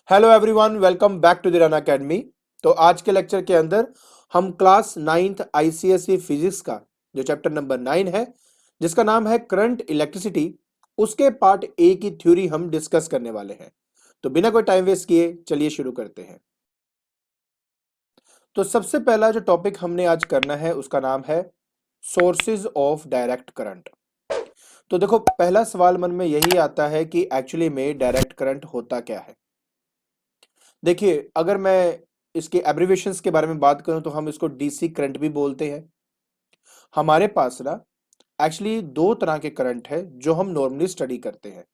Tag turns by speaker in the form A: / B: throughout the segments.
A: Hello everyone, welcome back to the run academy. तो आज के लेक्चर के अंदर हम क्लास 9th आईसीएसई फिजिक्स का जो चैप्टर नंबर 9 है, जिसका नाम है करंट इलेक्ट्रिसिटी, उसके पार्ट ए की थ्योरी हम डिस्कस करने वाले हैं। तो बिना कोई टाइम वेस्ट किए चलिए शुरू करते हैं। तो सबसे पहला जो टॉपिक हमने आज करना है उसका नाम है सोर्सेज ऑफ डायरेक्ट करंट। तो देखो, पहला सवाल मन में यही आता है कि एक्चुअली में डायरेक्ट करंट होता क्या है। देखिए, अगर मैं इसके एब्रिविएशंस के बारे में बात करूं तो हम इसको डीसी करंट भी बोलते हैं। हमारे पास ना एक्चुअली दो तरह के करंट है जो हम नॉर्मली स्टडी करते हैं।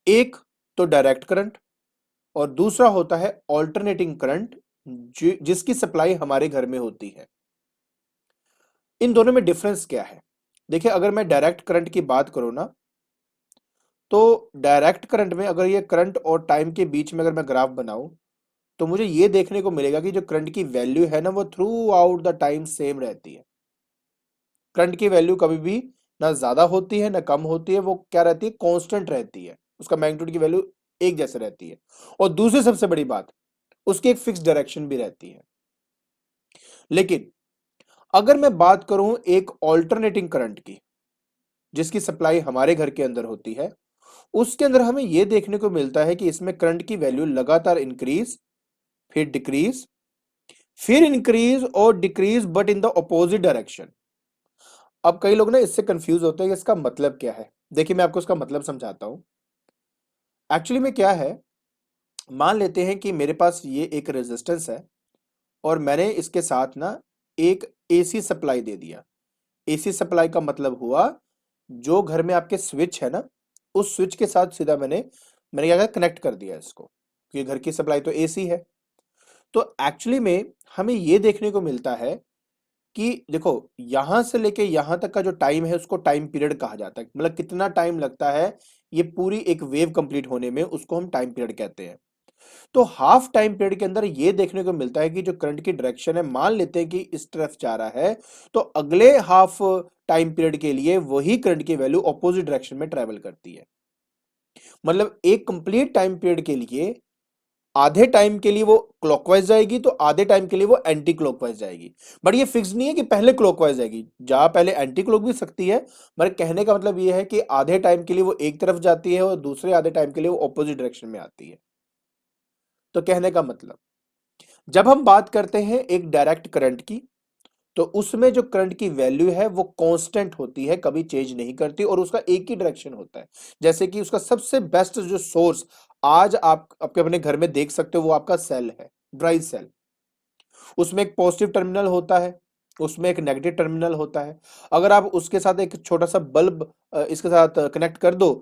A: एक तो डायरेक्ट करंट और दूसरा होता है ऑल्टरनेटिंग करंट, जिसकी सप्लाई हमारे घर में होती है। इन दोनों में डिफरेंस क्या है? देखिए, अगर मैं डायरेक्ट करंट की बात करूं ना, तो डायरेक्ट करंट में अगर ये करंट और टाइम के बीच में अगर मैं ग्राफ बनाऊं तो मुझे ये देखने को मिलेगा कि जो करंट की वैल्यू है ना, वो through out the time same रहती है। करंट की वैल्यू कभी भी ना ज्यादा होती है ना कम होती है, वो क्या रहती है, कांस्टेंट रहती है। उसका मैग्नीट्यूड की वैल्यू एक जैसे रहती है। और दूसरी सबसे बड़ी बात, उसकी एक फिक्स डायरेक्शन भी रहती है। लेकिन अगर मैं बात करूं एक ऑल्टरनेटिंग करंट की, जिसकी सप्लाई हमारे घर के अंदर होती है, उसके अंदर हमें यह देखने को मिलता है कि इसमें करंट की वैल्यू लगातार इंक्रीज, फिर डिक्रीज, फिर इंक्रीज और decrease, but in the opposite direction. अब कई लोग ना इससे कंफ्यूज होते हैं कि इसका मतलब क्या है। देखिए, मैं आपको इसका मतलब समझाता हूं। एक्चुअली में क्या है, मान लेते हैं कि मेरे पास ये एक रेजिस्टेंस है और मैंने इसके साथ ना एक एसी सप्लाई दे दिया। एसी सप्लाई का मतलब हुआ, जो घर में आपके स्विच है ना, उस स्विच के साथ सीधा मैंने मैंने क्या किया, कनेक्ट कर दिया इसको, क्योंकि घर की सप्लाई तो एसी है। तो एक्चुअली में हमें ये देखने को मिलता है कि देखो, यहां से लेके यहां तक का जो टाइम है उसको टाइम पीरियड कहा जाता है। मतलब कितना टाइम लगता है ये पूरी एक वेव कंप्लीट होने में, उसको हम टाइम पीरियड कहते हैं। तो हाफ टाइम पीरियड के अंदर ये देखने को मिलता है कि जो करंट की डायरेक्शन है, मान लेते हैं कि इस तरफ जा रहा है, तो अगले हाफ टाइम पीरियड के लिए वही करंट की वैल्यू ऑपोजिट डायरेक्शन में ट्रेवल करती है। मतलब एक कंप्लीट टाइम पीरियड के लिए आधे टाइम के लिए वो क्लॉकवाइज जाएगी, तो आधे टाइम के लिए वो एंटी क्लॉकवाइज जाएगी। बट ये फिक्स नहीं है कि पहले क्लॉकवाइज जाएगी, जा पहले एंटी क्लॉक भी सकती है। मगर कहने का मतलब ये है कि आधे टाइम के लिए वो एक तरफ जाती है और दूसरे आधे टाइम के लिए वो ऑपोजिट डायरेक्शन में आती है। तो कहने का मतलब, जब हम बात करते हैं एक डायरेक्ट करंट की, तो उसमें जो करंट की वैल्यू है वो कांस्टेंट होती है, कभी चेंज नहीं करती, और उसका एक ही डायरेक्शन होता है। जैसे कि उसका सबसे बेस्ट जो सोर्स आज आप आपके अपने घर में देख सकते हो, वो आपका सेल है, ड्राई सेल। उसमें एक पॉजिटिव टर्मिनल होता है, उसमें एक नेगेटिव टर्मिनल होता है। अगर आप उसके साथ एक छोटा सा बल्ब इसके साथ कनेक्ट कर दो,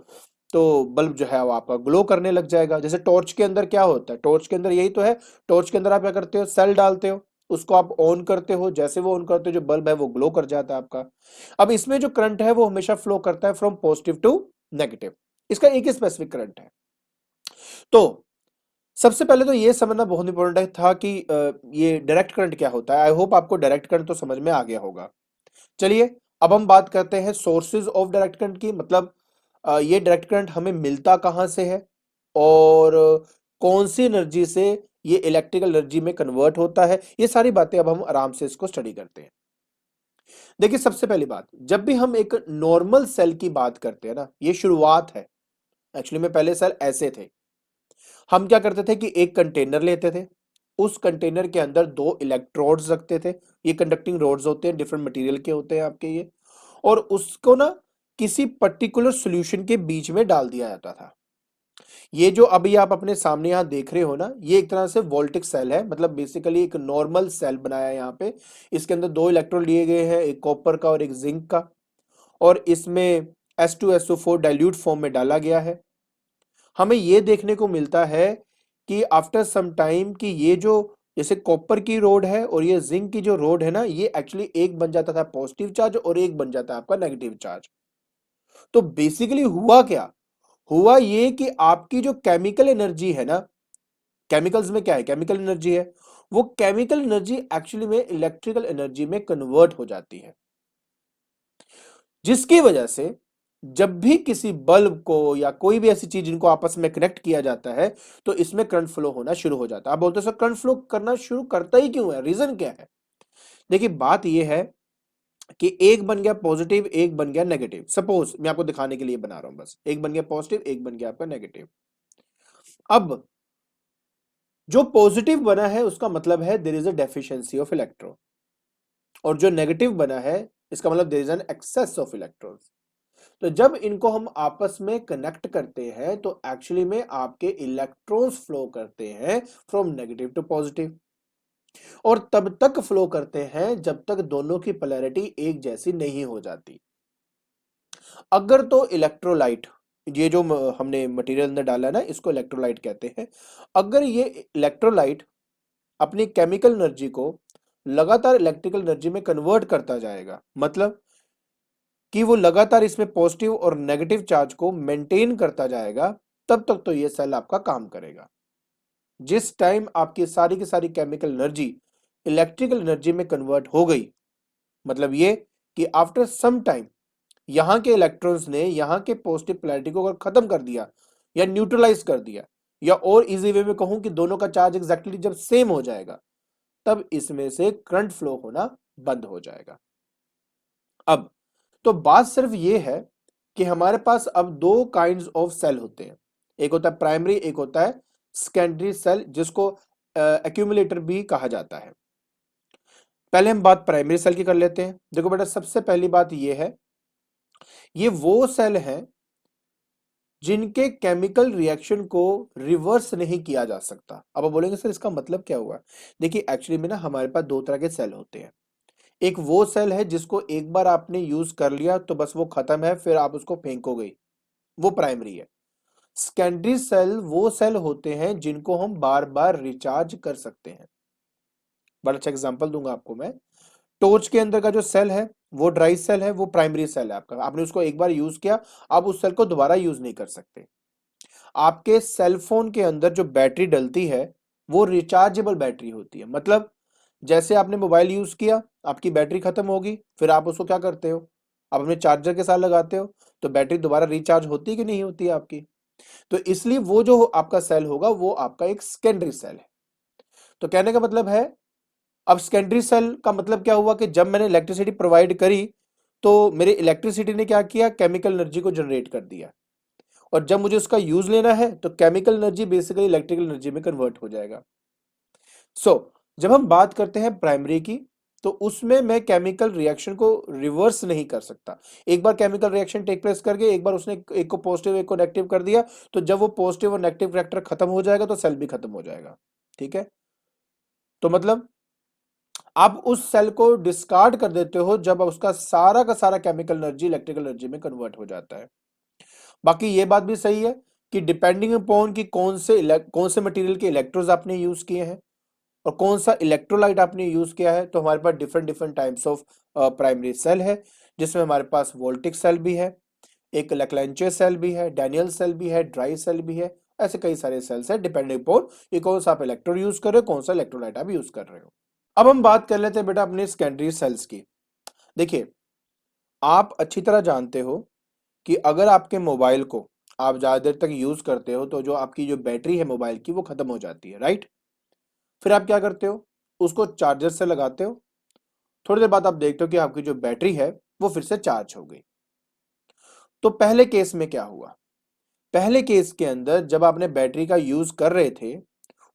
A: तो बल्ब जो है वो आपका ग्लो करने लग जाएगा। जैसे टॉर्च के अंदर क्या होता है, टॉर्च के अंदर यही तो है। टॉर्च के अंदर आप क्या करते हो, सेल डालते हो, उसको आप ऑन करते हो, जैसे वो ऑन करते हो जो बल्ब है वो ग्लो कर जाता है आपका। अब इसमें जो करंट है वो हमेशा फ्लो करता है फ्रॉम पॉजिटिव टू नेगेटिव। इसका एक ही स्पेसिफिक करंट है। तो सबसे पहले तो ये समझना बहुत इंपॉर्टेंट था कि ये डायरेक्ट करंट क्या होता है। आई होप आपको डायरेक्ट करंट तो समझ में आ गया होगा। चलिए, अब हम बात करते हैं सोर्सेज ऑफ डायरेक्ट करंट की। मतलब ये डायरेक्ट करंट हमें मिलता कहां से है और कौन सी एनर्जी से ये इलेक्ट्रिकल एनर्जी में कन्वर्ट होता है। ये सारी बातें अब हम आराम से इसको स्टडी करते हैं। देखिए, सबसे पहली बात, जब भी हम एक नॉर्मल सेल की बात करते हैं ना, ये शुरुआत है। एक्चुअली में पहले सेल ऐसे थे। हम क्या करते थे कि एक कंटेनर लेते थे, उस कंटेनर के अंदर दो इलेक्ट्रोड्स रखते थे। ये कंडक्टिंग रोड्स होते हैं, डिफरेंट मटेरियल के होते हैं आपके ये। और उसको ना किसी पर्टिकुलर सॉल्यूशन के बीच में डाल दिया जाता था। ये जो अभी आप अपने सामने यहां देख रहे हो ना, ये एक तरह से वोल्टिक सेल है। मतलब बेसिकली एक नॉर्मल सेल बनाया है यहाँ पे। इसके अंदर दो इलेक्ट्रोड लिए गए हैं, एक कॉपर का और एक जिंक का। और इसमें H2SO4 डाइल्यूट फॉर्म में डाला गया है। हमें ये देखने को मिलता है कि आफ्टर सम टाइम कि ये जो जैसे कॉपर की रोड है और ये जिंक की जो रोड है ना, ये एक्चुअली एक बन जाता था पॉजिटिव चार्ज और एक बन जाता है आपका नेगेटिव चार्ज। तो बेसिकली हुआ क्या, हुआ ये कि आपकी जो केमिकल एनर्जी है ना, केमिकल्स में क्या है, केमिकल एनर्जी है, वो केमिकल एनर्जी एक्चुअली में इलेक्ट्रिकल एनर्जी में कन्वर्ट हो जाती है। जिसकी वजह से जब भी किसी बल्ब को या कोई भी ऐसी चीज जिनको आपस में कनेक्ट किया जाता है तो इसमें करंट फ्लो होना शुरू हो जाता है। आप बोलते हो सर करंट फ्लो करना शुरू करता ही क्यों है, रीजन क्या है? देखिए बात यह है कि एक बन गया पॉजिटिव, एक बन गया नेगेटिव। सपोज मैं आपको दिखाने के लिए बना रहा हूं, बस एक बन गया पॉजिटिव, एक बन गया आपका नेगेटिव। अब जो पॉजिटिव बना है उसका मतलब है there is a deficiency of electron, और जो नेगेटिव बना है इसका मतलब there is an excess of electrons. तो जब इनको हम आपस में कनेक्ट करते हैं तो एक्चुअली में आपके इलेक्ट्रॉन्स फ्लो करते हैं फ्रॉम नेगेटिव टू पॉजिटिव, और तब तक फ्लो करते हैं जब तक दोनों की पोलैरिटी एक जैसी नहीं हो जाती। अगर तो इलेक्ट्रोलाइट, ये जो हमने मटेरियल अंदर डाला ना इसको इलेक्ट्रोलाइट कहते हैं, अगर ये इलेक्ट्रोलाइट अपनी केमिकल एनर्जी को लगातार इलेक्ट्रिकल एनर्जी में कन्वर्ट करता जाएगा, मतलब कि वो लगातार इसमें पॉजिटिव और नेगेटिव चार्ज को मेंटेन करता जाएगा, तब तक तो ये सेल आपका काम करेगा। जिस टाइम आपकी सारी की सारी केमिकल एनर्जी इलेक्ट्रिकल एनर्जी में कन्वर्ट हो गई, मतलब ये कि आफ्टर सम टाइम यहां के इलेक्ट्रॉन्स ने यहां के पॉजिटिव पोलैरिटी को अगर खत्म कर दिया या न्यूट्रलाइज कर दिया, या और इजी वे में कहूं कि दोनों का चार्ज एग्जैक्टली जब सेम हो जाएगा, तब इसमें से करंट फ्लो होना बंद हो जाएगा। अब तो बात सिर्फ ये है कि हमारे पास अब दो काइंड्स ऑफ सेल होते हैं, एक होता है प्राइमरी, एक होता है सेकेंडरी सेल, जिसको एक्यूमुलेटर भी कहा जाता है। पहले हम बात प्राइमरी सेल की कर लेते हैं। देखो बेटा, सबसे पहली बात ये है, ये वो सेल हैं जिनके केमिकल रिएक्शन को रिवर्स नहीं किया जा सकता। अब आप बोलेंगे सर इसका मतलब क्या हुआ? देखिए एक्चुअली में ना हमारे पास दो तरह के सेल होते हैं। एक वो सेल है जिसको एक बार आपने यूज कर लिया तो बस वो खत्म है, फिर आप उसको फेंकोगे, वो प्राइमरी है। सेकेंडरी सेल वो सेल होते हैं जिनको हम बार बार रिचार्ज कर सकते हैं। बड़ा अच्छा एग्जांपल दूंगा आपको मैं। टॉर्च के अंदर का जो सेल है वो ड्राई सेल है, वो प्राइमरी सेल है आपका। आपने उसको एक बार यूज किया, आप उस सेल को दोबारा यूज नहीं कर सकते। आपके सेल फोन के अंदर जो बैटरी डलती है वो रिचार्जेबल बैटरी होती है, मतलब जैसे आपने मोबाइल यूज किया, आपकी बैटरी खत्म होगी, फिर आप उसको क्या करते हो, आप अपने चार्जर के साथ लगाते हो, तो बैटरी दोबारा रिचार्ज होती है कि नहीं होती है आपकी? तो इसलिए वो जो आपका सेल होगा वो आपका एक सेकेंडरी सेल है। तो कहने का मतलब है, अब सेकेंडरी सेल का मतलब क्या हुआ कि जब मैंने इलेक्ट्रिसिटी प्रोवाइड करी तो मेरे इलेक्ट्रिसिटी ने क्या किया, केमिकल एनर्जी को जनरेट कर दिया, और जब मुझे उसका यूज लेना है तो chemical energy basically electrical energy में कन्वर्ट हो जाएगा। जब हम बात करते हैं प्राइमरी की, तो उसमें मैं केमिकल रिएक्शन को रिवर्स नहीं कर सकता। एक बार केमिकल रिएक्शन टेक प्लेस करके एक बार उसने एक को पॉजिटिव एक को नेगेटिव कर दिया, तो जब वो पॉजिटिव और नेगेटिव फैक्टर खत्म हो जाएगा तो सेल भी खत्म हो जाएगा। ठीक है, तो मतलब आप उस सेल को डिस्कार्ड कर देते हो जब उसका सारा का सारा केमिकल एनर्जी इलेक्ट्रिकल एनर्जी में कन्वर्ट हो जाता है। बाकी ये बात भी सही है कि डिपेंडिंग अपॉन कि कौन से मटेरियल के इलेक्ट्रोड्स आपने यूज किए हैं और कौन सा इलेक्ट्रोलाइट आपने यूज किया है, तो हमारे पास different different types of primary cell है, जिसमें हमारे पास वोल्टिक सेल भी है, एक लेक्लेंचे सेल भी है, डैनियल सेल भी है, ड्राई सेल भी है। ऐसे कई सारे सेल्स है डिपेंडिंग अपॉन ये कौन सा आप इलेक्ट्रोड यूज कर रहे हो, कौन सा इलेक्ट्रोलाइट आप यूज कर रहे हो। अब हम बात कर लेते हैं बेटा अपने सेकेंडरी सेल्स की। देखिए, आप अच्छी तरह जानते हो कि अगर आपके मोबाइल को आप ज्यादा देर तक यूज करते हो तो जो आपकी जो बैटरी है मोबाइल की वो खत्म हो जाती है, राइट? फिर आप क्या करते हो, उसको चार्जर से लगाते हो, थोड़ी देर बाद आप देखते हो कि आपकी जो बैटरी है वो फिर से चार्ज हो गई। तो पहले केस में क्या हुआ? पहले केस के अंदर जब आपने बैटरी का यूज कर रहे थे,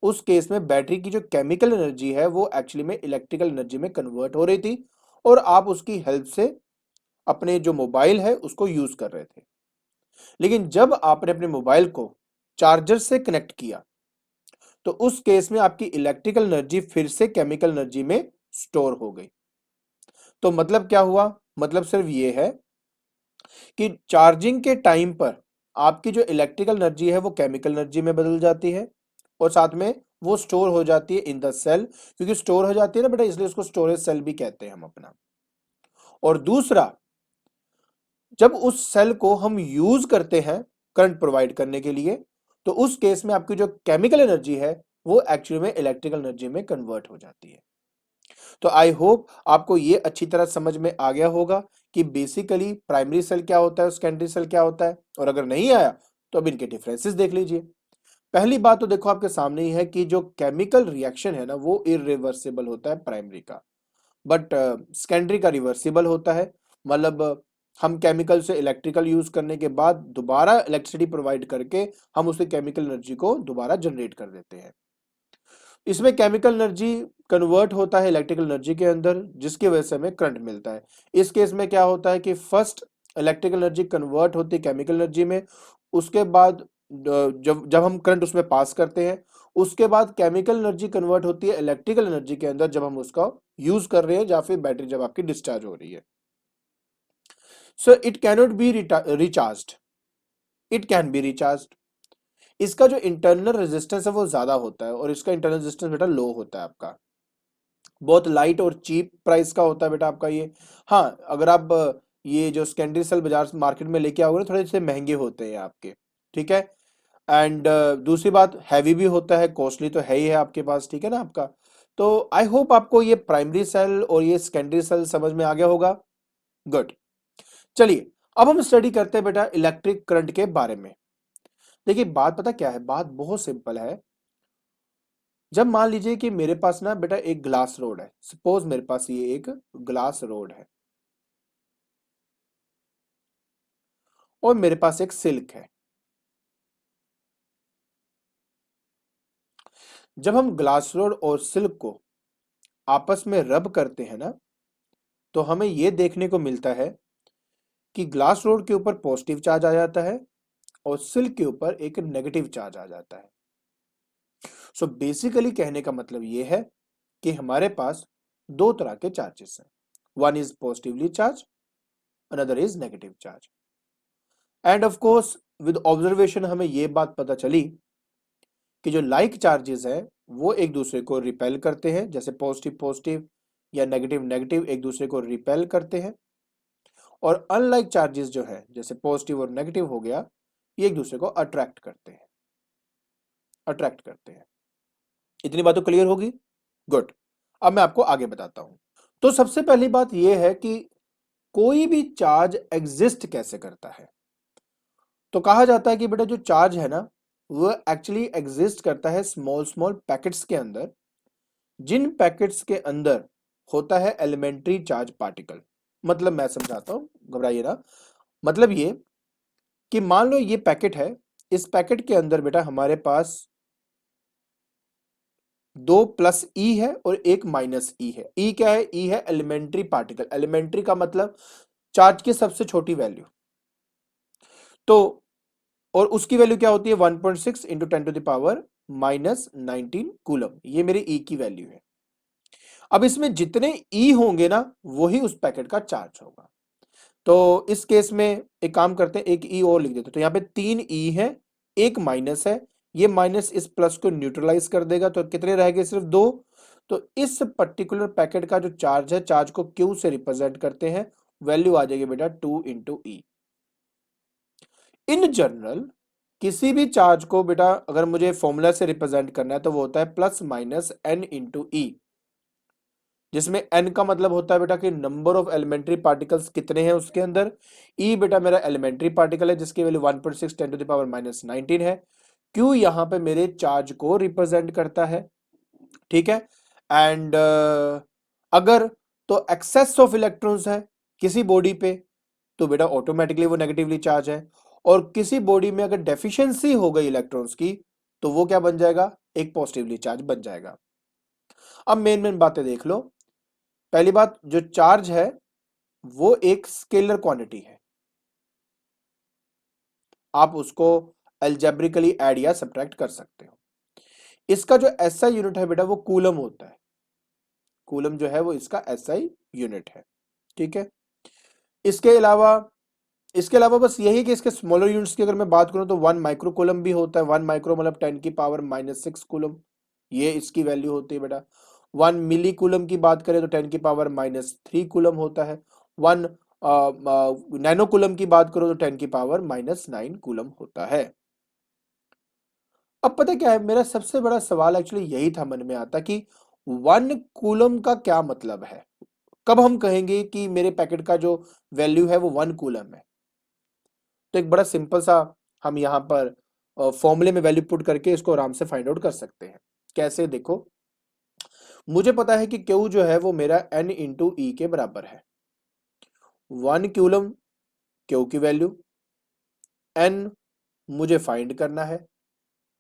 A: उस केस में बैटरी की जो केमिकल एनर्जी है वो एक्चुअली में इलेक्ट्रिकल एनर्जी में कन्वर्ट हो रही थी, और आप उसकी हेल्प से अपने जो मोबाइल है उसको यूज कर रहे थे। लेकिन जब आपने अपने मोबाइल को चार्जर से कनेक्ट किया तो उस केस में आपकी इलेक्ट्रिकल एनर्जी फिर से केमिकल एनर्जी में स्टोर हो गई। तो मतलब क्या हुआ? मतलब सिर्फ ये है कि चार्जिंग के टाइम पर आपकी जो इलेक्ट्रिकल एनर्जी है वो केमिकल एनर्जी में बदल जाती है, और साथ में वो स्टोर हो जाती है इन द सेल, क्योंकि स्टोर हो जाती है ना बेटा, इसलिए उसको स्टोरेज सेल भी कहते हैं हम अपना। और दूसरा, जब उस सेल को हम यूज करते हैं करंट प्रोवाइड करने के लिए, तो उस केस में आपकी जो केमिकल एनर्जी है वो एक्चुअली में इलेक्ट्रिकल एनर्जी में कन्वर्ट हो जाती है। तो आई होप आपको ये अच्छी तरह समझ में आ गया होगा कि बेसिकली प्राइमरी सेल क्या होता है, सेकेंडरी सेल क्या होता है, और अगर नहीं आया तो अब इनके डिफरेंसेस देख लीजिए। पहली बात तो देखो आपके सामने ही है कि जो केमिकल रिएक्शन है ना वो इरिवर्सिबल होता है प्राइमरी का, बट सेकेंडरी का रिवर्सिबल होता है। मतलब हम केमिकल से इलेक्ट्रिकल यूज करने के बाद दोबारा इलेक्ट्रिसिटी प्रोवाइड करके हम उससे केमिकल एनर्जी को दोबारा जनरेट कर देते हैं। इसमें केमिकल एनर्जी कन्वर्ट होता है इलेक्ट्रिकल एनर्जी के अंदर, जिसकी वजह से हमें करंट मिलता है। इस केस में क्या होता है कि फर्स्ट इलेक्ट्रिकल एनर्जी कन्वर्ट होती है केमिकल एनर्जी में, उसके बाद जब जब हम करंट उसमें पास करते हैं, उसके बाद केमिकल एनर्जी कन्वर्ट होती है इलेक्ट्रिकल एनर्जी के अंदर जब हम उसका यूज कर रहे हैं, या फिर बैटरी जब आपकी डिस्चार्ज हो रही है। So it cannot be recharged, it can be recharged. इसका जो इंटरनल रेजिस्टेंस है वो ज्यादा होता है, और इसका इंटरनल रेजिस्टेंस बेटा लो होता है आपका, बहुत लाइट और चीप प्राइस का होता है बेटा आपका ये। हाँ, अगर आप ये जो सेकेंडरी सेल बाजार मार्केट में लेके आओगे थोड़े से महंगे होते हैं आपके, ठीक है। एंड दूसरी बात, हैवी भी होता है, कॉस्टली तो है ही है आपके पास, ठीक है ना आपका। तो आई होप आपको ये प्राइमरी सेल और ये सेकेंडरी सेल समझ में आ गया होगा। गुड। चलिए अब हम स्टडी करते हैं बेटा इलेक्ट्रिक करंट के बारे में। देखिए बात पता क्या है, बात बहुत सिंपल है। जब मान लीजिए कि मेरे पास ना बेटा एक ग्लास रोड है, सपोज मेरे पास ये एक ग्लास रोड है और मेरे पास एक सिल्क है। जब हम ग्लास रोड और सिल्क को आपस में रब करते हैं ना, तो हमें यह देखने को मिलता है कि ग्लास रोड के ऊपर पॉजिटिव चार्ज आ जाता है और सिल्क के ऊपर एक नेगेटिव चार्ज आ जाता है। सो बेसिकली कहने का मतलब यह है कि हमारे पास दो तरह के चार्जेस हैं, one is positively charge, another is negative charge. End of course with observation हमें यह बात पता चली कि जो लाइक चार्जेस हैं वो एक दूसरे को रिपेल करते हैं, जैसे पॉजिटिव पॉजिटिव या नेगेटिव नेगेटिव एक दूसरे को रिपेल करते हैं, और अनलाइक चार्जेस जो है जैसे पॉजिटिव और नेगेटिव हो गया, ये एक दूसरे को अट्रैक्ट करते हैं, अट्रैक्ट करते हैं। इतनी बात तो क्लियर होगी। गुड। अब मैं आपको आगे बताता हूं। तो सबसे पहली बात यह है कि कोई भी चार्ज एग्जिस्ट कैसे करता है। तो कहा जाता है कि बेटा जो चार्ज है ना वो एक्चुअली एग्जिस्ट करता है स्मॉल स्मॉल पैकेट्स के अंदर, जिन पैकेट्स के अंदर होता है एलिमेंट्री चार्ज पार्टिकल। मतलब मैं समझाता हूं, घबराइए ना। मतलब ये कि मान लो ये पैकेट है, इस पैकेट के अंदर बेटा हमारे पास दो प्लस ई है और एक माइनस ई है। ई क्या है? ई है एलिमेंट्री पार्टिकल। एलिमेंट्री का मतलब चार्ज की सबसे छोटी वैल्यू। तो और उसकी वैल्यू क्या होती है? 1.6 इंटू 10⁻⁻19 कूलम। ये मेरी ई की वैल्यू है। अब इसमें जितने ई होंगे ना वही उस पैकेट का चार्ज होगा। तो इस केस में एक काम करते हैं, एक ई और लिख देते हैं। तो यहाँ पे 3 ई है, एक माइनस है, ये माइनस इस प्लस को न्यूट्रलाइज कर देगा, तो कितने रह गए? सिर्फ 2। तो इस पर्टिकुलर पैकेट का जो चार्ज है, चार्ज को क्यू से रिप्रेजेंट करते हैं, वैल्यू आ जाएगी बेटा 2 इंटू ई। इन जनरल किसी भी चार्ज को बेटा अगर मुझे फॉर्मूला से रिप्रेजेंट करना है तो वो होता है प्लस माइनस एन इंटू ई, जिसमें n का मतलब होता है बेटा कि नंबर ऑफ एलिमेंट्री पार्टिकल्स कितने हैं उसके अंदर। e बेटा मेरा एलिमेंट्री पार्टिकल है जिसकी वैल्यू 1.6 10⁻⁻19 है। q यहां पे मेरे चार्ज को रिप्रेजेंट करता है, ठीक है। एंड अगर तो एक्सेस ऑफ इलेक्ट्रॉन्स है किसी बॉडी पे तो बेटा ऑटोमेटिकली वो नेगेटिवली चार्ज है, और किसी बॉडी में अगर डेफिशिएंसी हो गई इलेक्ट्रॉन्स की तो वो क्या बन जाएगा? एक पॉजिटिवली चार्ज बन जाएगा। अब मेन मेन बातें देख लो। पहली बात, जो चार्ज है वो एक स्केलर क्वांटिटी है, आप उसको अलजेब्रिकली ऐड या सब्ट्रैक्ट कर सकते हो। इसका जो एसआई यूनिट है बेटा वो कूलम होता है। कूलम जो है वो इसका एसआई यूनिट है, ठीक है। इसके अलावा बस यही कि इसके स्मॉलर यूनिट्स की अगर मैं बात करूं तो 1 माइक्रो कूलम भी होता है। 1 माइक्रो मतलब 10⁻⁻6 कूलम, ये इसकी वैल्यू होती है बेटा। 1 मिली कूलम की बात करें तो 10⁻⁻3 कूलम होता है। 1 नैनो कूलम की बात करो तो 10⁻⁻9 कूलम होता है। अब पता क्या है, मेरा सबसे बड़ा सवाल एक्चुअली यही था मन में आता कि 1 कूलम का क्या मतलब है। कब हम कहेंगे कि मेरे पैकेट का जो वैल्यू है वो 1 कूलम है? तो एक बड़ा सिंपल सा हम यहाँ पर फॉर्मूले में वैल्यू पुट करके इसको आराम से फाइंड आउट कर सकते हैं। कैसे? देखो, मुझे पता है कि Q जो है वो मेरा N इंटू ई के बराबर है। 1 कूलम Q की वैल्यू, N मुझे फाइंड करना है,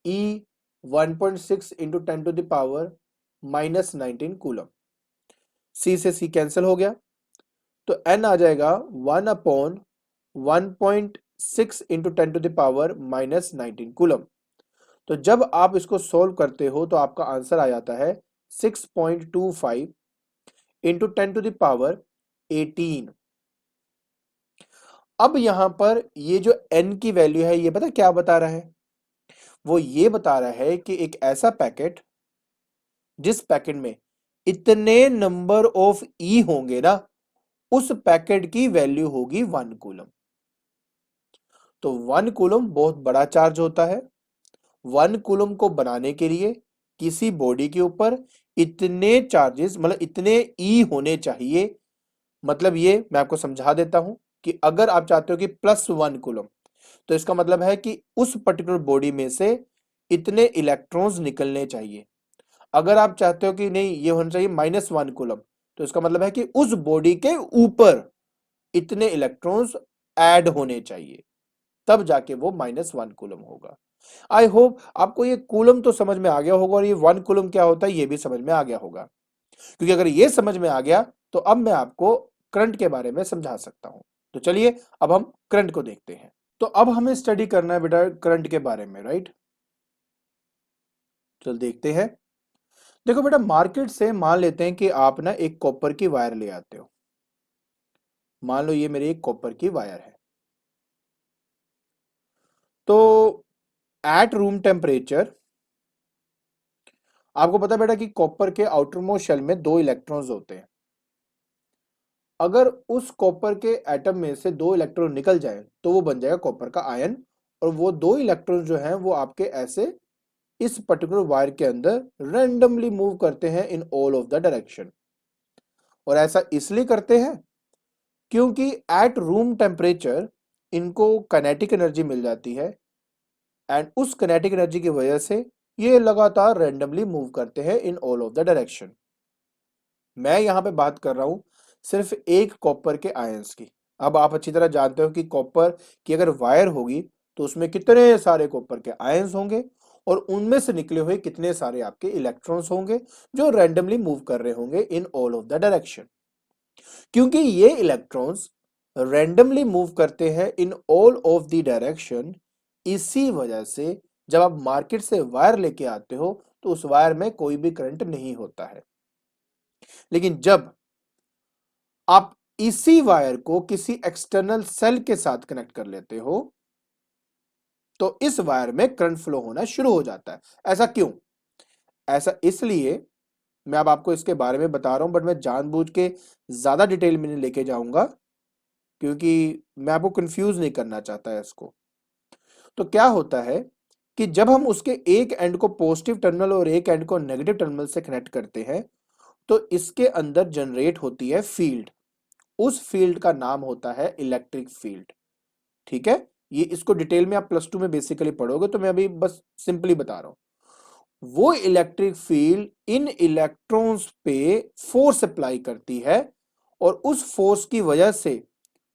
A: E 1.6 into 10 to the power minus 19 coulomb. C से C कैंसिल हो गया, तो N आ जाएगा 1 upon 1.6 into 10 to the power minus 19 coulomb. तो जब आप इसको सोल्व करते हो तो आपका आंसर आ जाता है 6.25 इंटू 10 टू द पावर 18। अब यहां पर ये जो n की वैल्यू है, ये पता क्या बता रहा है? वो ये बता रहा है कि एक ऐसा पैकेट जिस पैकेट में इतने नंबर ऑफ ई होंगे ना, उस पैकेट की वैल्यू होगी 1 कूलम। तो 1 कूलम बहुत बड़ा चार्ज होता है। 1 कूलम को बनाने के लिए किसी बॉडी के ऊपर इतने चार्जेस, मतलब इतने ई होने चाहिए। मतलब ये मैं आपको समझा देता हूं कि अगर आप चाहते हो कि +1 कूलम, तो इसका मतलब है कि उस पर्टिकुलर बॉडी में से इतने इलेक्ट्रॉन्स निकलने चाहिए। अगर आप चाहते हो कि नहीं ये होना चाहिए -1 कूलम, तो इसका मतलब है कि उस बॉडी के ऊपर इतने इलेक्ट्रॉन्स ऐड होने चाहिए, तब जाके वो -1 कूलम होगा। आई होप आपको ये कूलम तो समझ में आ गया होगा और ये 1 कूलम क्या होता है ये भी समझ में आ गया होगा। क्योंकि अगर ये समझ में आ गया तो अब मैं आपको करंट के बारे में समझा सकता हूं। तो चलिए अब हम करंट को देखते हैं। तो अब हमें स्टडी करना है बेटा करंट के बारे में, राइट? चल देखते हैं। देखो बेटा, मार्केट से मान लेते हैं कि आप ना एक कॉपर की वायर ले आते हो। मान लो ये मेरी एक कॉपर की वायर है। तो एट रूम टेम्परेचर आपको पता बेटा कि कॉपर के आउटर मोस्ट शेल में 2 इलेक्ट्रॉन्स होते हैं। अगर उस कॉपर के एटम में से 2 इलेक्ट्रॉन निकल जाए तो वो बन जाएगा कॉपर का आयन, और वो 2 इलेक्ट्रॉन जो हैं वो आपके ऐसे इस पर्टिकुलर वायर के अंदर रैंडमली मूव करते हैं in all of the direction. और ऐसा इसलिए करते हैं क्योंकि एट रूम टेम्परेचर इनको काइनेटिक एनर्जी मिल जाती है, एंड उस काइनेटिक एनर्जी की वजह से ये लगातार रैंडमली मूव करते हैं in all of the direction. मैं यहां पे बात कर रहा हूं सिर्फ एक कॉपर के आयंस की। अब आप अच्छी तरह जानते हो कि कॉपर की अगर वायर होगी तो उसमें कितने सारे कॉपर के आयंस होंगे और उनमें से निकले हुए कितने सारे आपके इलेक्ट्रॉन्स होंगे जो रैंडमली मूव कर रहे होंगे in all of the direction. क्योंकि ये इलेक्ट्रॉन्स रैंडमली मूव करते हैं in all of the direction, इसी वजह से जब आप मार्केट से वायर लेके आते हो तो उस वायर में कोई भी करंट नहीं होता है। लेकिन जब आप इसी वायर को किसी एक्सटर्नल सेल के साथ कनेक्ट कर लेते हो तो इस वायर में करंट फ्लो होना शुरू हो जाता है। ऐसा क्यों? ऐसा इसलिए, मैं अब आपको इसके बारे में बता रहा हूं, बट मैं जानबूझ के ज्यादा डिटेल में नहीं लेके जाऊंगा क्योंकि मैं आपको कंफ्यूज नहीं करना चाहता है इसको। तो क्या होता है कि जब हम उसके एक एंड को पॉजिटिव टर्मिनल और एक एंड को नेगेटिव टर्मिनल से कनेक्ट करते हैं तो इसके अंदर जनरेट होती है फील्ड। उस फील्ड का नाम होता है इलेक्ट्रिक फील्ड। ठीक है, ये इसको डिटेल में आप +2 में बेसिकली पढ़ोगे, तो मैं अभी बस सिंपली बता रहा हूं। वो इलेक्ट्रिक फील्ड इन इलेक्ट्रॉन्स पे फोर्स अप्लाई करती है और उस फोर्स की वजह से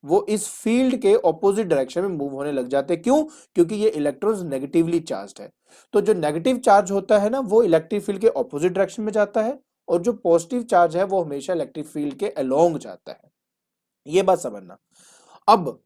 A: वो इस फील्ड के ऑपोजिट डायरेक्शन में मूव होने लग जाते हैं। क्यों? क्योंकि ये इलेक्ट्रॉन्स नेगेटिवली चार्ज्ड है। तो जो नेगेटिव चार्ज होता है ना वो इलेक्ट्रिक फील्ड के ऑपोजिट डायरेक्शन में जाता है, और जो पॉजिटिव चार्ज है वो हमेशा इलेक्ट्रिक फील्ड के अलोंग जाता है। ये बात समझना। अब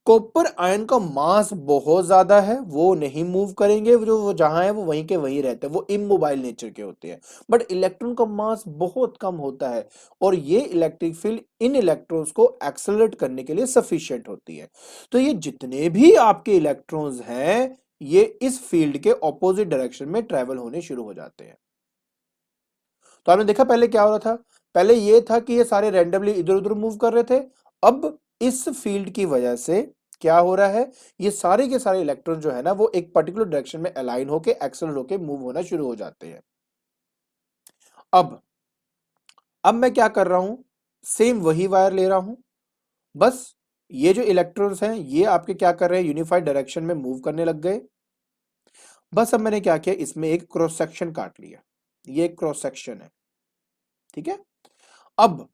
A: कॉपर आयन का मास बहुत ज्यादा है, वो नहीं मूव करेंगे, जो वो जहां है वो वहीं के वहीं रहते हैं, वो इमोबाइल नेचर के होते हैं। बट इलेक्ट्रॉन का मास बहुत कम होता है और ये इलेक्ट्रिक फील्ड इन इलेक्ट्रॉन्स को एक्सेलरेट करने के लिए सफिशिएंट होती है। तो ये जितने भी आपके इलेक्ट्रॉन्स हैं ये इस फील्ड के ऑपोजिट डायरेक्शन में ट्रेवल होने शुरू हो जाते हैं। तो आपने देखा पहले क्या हो रहा था? पहले ये था कि ये सारे रैंडमली इधर उधर मूव कर रहे थे। अब इस फील्ड की वजह से क्या हो रहा है, ये सारे के सारे इलेक्ट्रॉन जो है ना वो एक पर्टिकुलर डायरेक्शन में अलाइन होके एक्सेलरेट होके मूव होना शुरू हो जाते हैं। अब मैं क्या कर रहा हूं, सेम वही वायर ले रहा हूं, बस ये जो इलेक्ट्रॉन्स हैं ये आपके क्या कर रहे हैं, यूनिफाइड डायरेक्शन में मूव करने लग गए। बस अब मैंने क्या किया, इसमें एक क्रॉस सेक्शन काट लिया, ये एक क्रॉस सेक्शन है, ठीक है। अब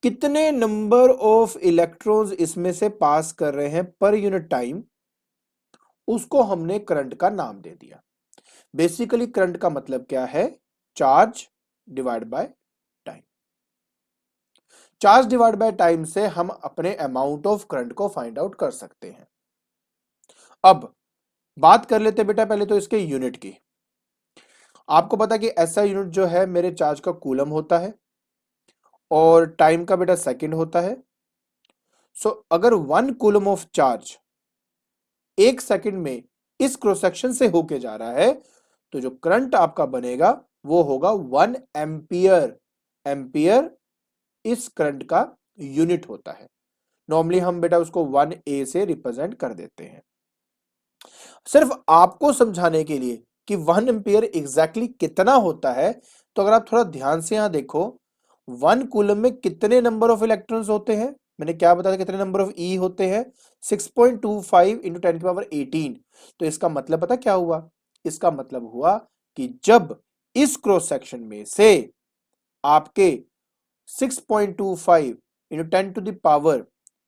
A: कितने नंबर ऑफ इलेक्ट्रॉन्स इसमें से पास कर रहे हैं पर यूनिट टाइम, उसको हमने करंट का नाम दे दिया। बेसिकली करंट का मतलब क्या है, charge divide by time. Charge divide by time से हम अपने अमाउंट ऑफ करंट को फाइंड आउट कर सकते हैं। अब बात कर लेते बेटा पहले तो इसके यूनिट की। आपको पता कि ऐसा यूनिट जो है मेरे चार्ज का कूलम होता है और टाइम का बेटा सेकंड होता है। सो अगर 1 कूलम ऑफ चार्ज 1 सेकंड में इस क्रॉस सेक्शन से होके जा रहा है, तो जो करंट आपका बनेगा वो होगा 1 एम्पियर। एम्पियर इस करंट का यूनिट होता है। नॉर्मली हम बेटा उसको 1A से रिप्रेजेंट कर देते हैं। सिर्फ आपको समझाने के लिए कि 1 एम्पियर एग्जैक्टली कितना होता है, तो अगर आप थोड़ा ध्यान से यहां देखो, 1 कूलम में कितने नंबर ऑफ इलेक्ट्रॉन्स होते हैं, मैंने क्या बताया कितने नंबर ऑफ ई होते हैं, 6.25 इंटू 10 की पावर 18। तो इसका मतलब पता क्या हुआ, इसका मतलब हुआ कि जब इस क्रॉस सेक्शन में से आपके 6.25 into 10 to the power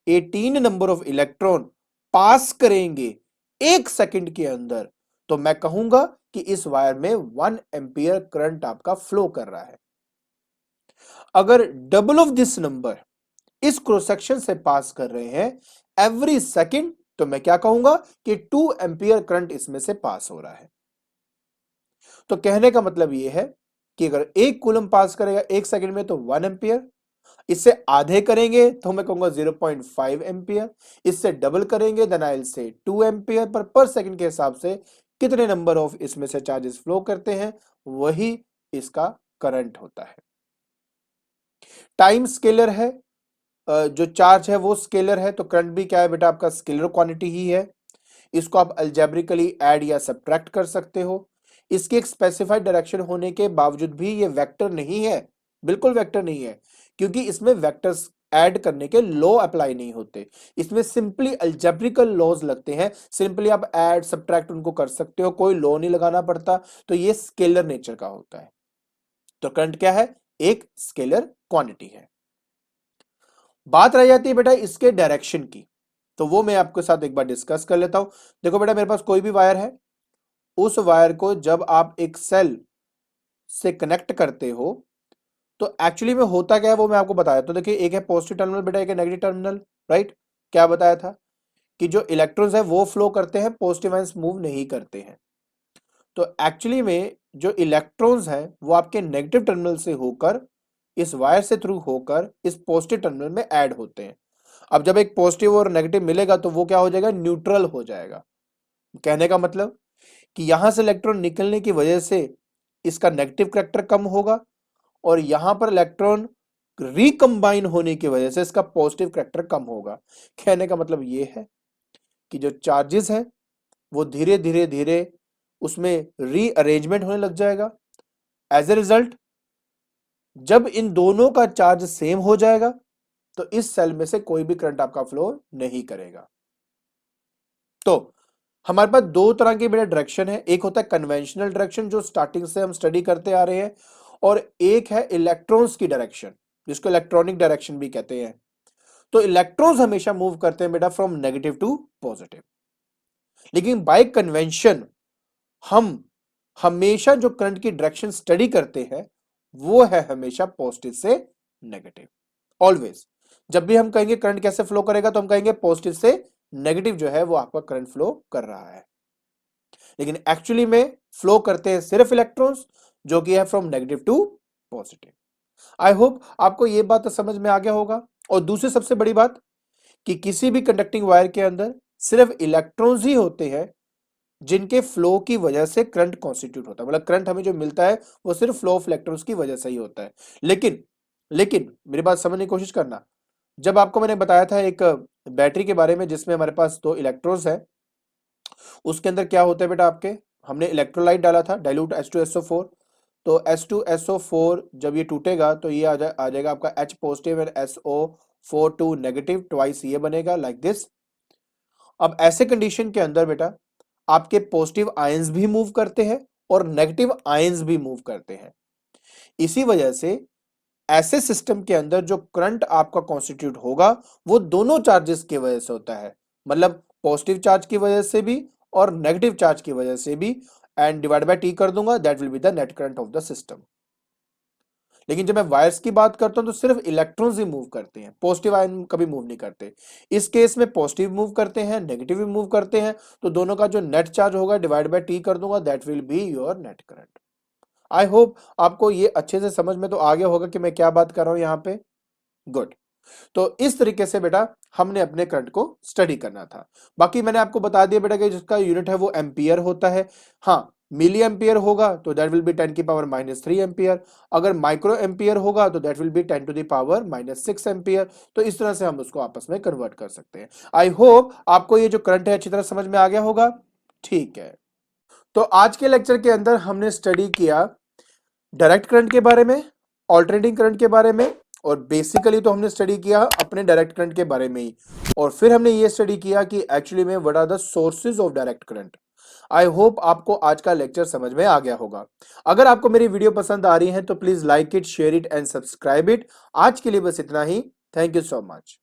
A: 18 number of electron pass करेंगे 1 सेकंड के अंदर, तो मैं कहूंगा कि इस वायर में 1 एम्पियर करंट आपका फ्लो कर रहा है। अगर डबल ऑफ दिस नंबर इस क्रॉस सेक्शन से पास कर रहे हैं एवरी सेकंड, तो मैं क्या कहूंगा कि 2 एम्पियर करंट इसमें से पास हो रहा है। तो कहने का मतलब यह है कि अगर 1 कूलम पास करेगा 1 सेकंड में तो 1 एम्पियर, इससे आधे करेंगे तो मैं कहूंगा 0.5 एम्पियर, इससे डबल करेंगे then I will say 2 ampere. पर सेकंड के हिसाब से कितने नंबर ऑफ इसमें से चार्जेस फ्लो करते हैं, वही इसका करंट होता है। टाइम स्केलर है, जो चार्ज है वो स्केलर है, तो करंट भी क्या है बेटा आपका स्केलर क्वांटिटी ही है। इसको आप अलजेब्रिकली ऐड या सब्ट्रैक्ट कर सकते हो। इसकी एक स्पेसिफाइड डायरेक्शन होने के बावजूद भी ये वेक्टर नहीं है, बिल्कुल वेक्टर नहीं है, क्योंकि इसमें वेक्टर्स ऐड करने के लॉ अप्लाई नहीं होते। इसमें सिंपली अलजेब्रिकल लॉज लगते हैं, सिंपली आप ऐड सब्ट्रैक्ट उनको कर सकते हो, कोई लॉ नहीं लगाना पड़ता। तो ये स्केलर नेचर का होता है। तो करंट क्या है, एक स्केलर क्वांटिटी है। बात रह जाती है बेटा इसके डायरेक्शन की, तो वो मैं आपके साथ एक बार डिस्कस कर लेता हूं। देखो बेटा मेरे पास कोई भी वायर है, उस वायर को जब आप एक सेल से कनेक्ट करते हो तो एक्चुअली में होता क्या है वो मैं आपको बताया। तो देखिए एक है पॉजिटिव टर्मिनल बेटा, एक है नेगेटिव टर्मिनल, राइट। क्या बताया था कि जो इलेक्ट्रॉन्स है वो फ्लो करते हैं, पॉजिटिव आयंस मूव नहीं करते हैं। तो एक्चुअली में जो इलेक्ट्रॉन्स हैं वो आपके नेगेटिव टर्मिनल से होकर इस वायर से थ्रू होकर इस पॉजिटिव टर्मिनल में ऐड होते हैं। अब जब एक पॉजिटिव और नेगेटिव मिलेगा तो वो क्या हो जाएगा, न्यूट्रल हो जाएगा। कहने का मतलब कि यहां से इलेक्ट्रॉन निकलने की वजह से इसका नेगेटिव करैक्टर कम होगा और यहां पर इलेक्ट्रॉन रिकंबाइन होने की वजह से इसका पॉजिटिव करैक्टर कम होगा। कहने का मतलब यह है कि जो चार्जेस है वो धीरे धीरे धीरे उसमें रीअरेंजमेंट होने लग जाएगा। एज ए रिजल्ट जब इन दोनों का चार्ज सेम हो जाएगा तो इस सेल में से कोई भी करंट आपका फ्लो नहीं करेगा। तो हमारे पास दो तरह के बेटा डायरेक्शन है, एक होता है कन्वेंशनल डायरेक्शन जो स्टार्टिंग से हम स्टडी करते आ रहे हैं, और एक है इलेक्ट्रॉन्स की डायरेक्शन जिसको इलेक्ट्रॉनिक डायरेक्शन भी कहते हैं। तो इलेक्ट्रॉन्स हमेशा मूव करते हैं बेटा फ्रॉम नेगेटिव टू पॉजिटिव, लेकिन बाय कन्वेंशन हम हमेशा जो करंट की डायरेक्शन स्टडी करते हैं वो है हमेशा पॉजिटिव से नेगेटिव। ऑलवेज जब भी हम कहेंगे करंट कैसे फ्लो करेगा तो हम कहेंगे पॉजिटिव से नेगेटिव जो है वो आपका करंट फ्लो कर रहा है, लेकिन एक्चुअली में फ्लो करते हैं सिर्फ इलेक्ट्रॉन्स जो कि है from negative to positive. I hope आपको यह बात समझ में आ गया होगा। और दूसरी सबसे बड़ी बात कि किसी भी कंडक्टिंग वायर के अंदर सिर्फ इलेक्ट्रॉन्स ही होते हैं जिनके फ्लो की वजह से करंट कॉन्स्टिट्यूट होता है, मतलब करंट हमें जो मिलता है वो सिर्फ फ्लो ऑफ इलेक्ट्रॉन्स की वजह से ही होता है। लेकिन लेकिन मेरी बात समझने की कोशिश करना, जब आपको मैंने बताया था एक बैटरी के बारे में जिसमें हमारे पास दो इलेक्ट्रोड्स है, उसके अंदर क्या होता है बेटा आपके, हमने इलेक्ट्रोलाइट डाला था डाइल्यूट H2SO4, तो H2SO4 जब ये टूटेगा तो ये आ जाएगा आपका H positive and SO4 negative, twice ये बनेगा लाइक दिस। अब ऐसे कंडीशन के अंदर बेटा आपके पॉजिटिव आयंस भी मूव करते हैं और नेगेटिव आयंस भी मूव करते हैं। इसी वजह से ऐसे सिस्टम के अंदर जो करंट आपका कॉन्स्टिट्यूट होगा वो दोनों चार्जेस की वजह से होता है, मतलब पॉजिटिव चार्ज की वजह से भी और नेगेटिव चार्ज की वजह से भी, एंड डिवाइड बाय टी कर दूंगा, that will be the net current of the system. लेकिन जब मैं वायर्स की बात करता हूं तो सिर्फ इलेक्ट्रॉन्स ही मूव करते हैं, पॉजिटिव आयन कभी मूव नहीं करते। इस केस में पॉजिटिव मूव करते हैं, नेगेटिव भी मूव करते हैं, तो दोनों का जो नेट चार्ज होगा डिवाइड बाय टी कर दूंगा, that will be your net current. I hope आपको ये अच्छे से समझ में तो आ गया होगा कि मैं क्या बात कर रहा हूं यहाँ पे। गुड। तो इस तरीके से बेटा हमने अपने करंट को स्टडी करना था। बाकी मैंने आपको बता दिया बेटा कि जिसका यूनिट है वो एम्पियर होता है। हाँ, मिली एम्पियर होगा तो दैट विल बी 10 की पावर -3 एम्पियर। अगर माइक्रो एम्पियर होगा तो that will be 10 to the power -6 ampere. तो इस तरह से हम उसको आपस में कन्वर्ट कर सकते हैं। आई होप आपको ये जो करंट है अच्छी तरह समझ में आ गया होगा। ठीक है, तो आज के लेक्चर के अंदर हमने स्टडी किया डायरेक्ट करंट के बारे में, ऑल्टरनेटिंग करंट के बारे में, और बेसिकली तो हमने स्टडी किया अपने डायरेक्ट करंट के बारे में ही। और फिर हमने ये स्टडी किया कि एक्चुअली में what are the sources of direct current. I hope आपको आज का लेक्चर समझ में आ गया होगा। अगर आपको मेरी वीडियो पसंद आ रही है तो please like it, share it and subscribe it. आज के लिए बस इतना ही। Thank you so much.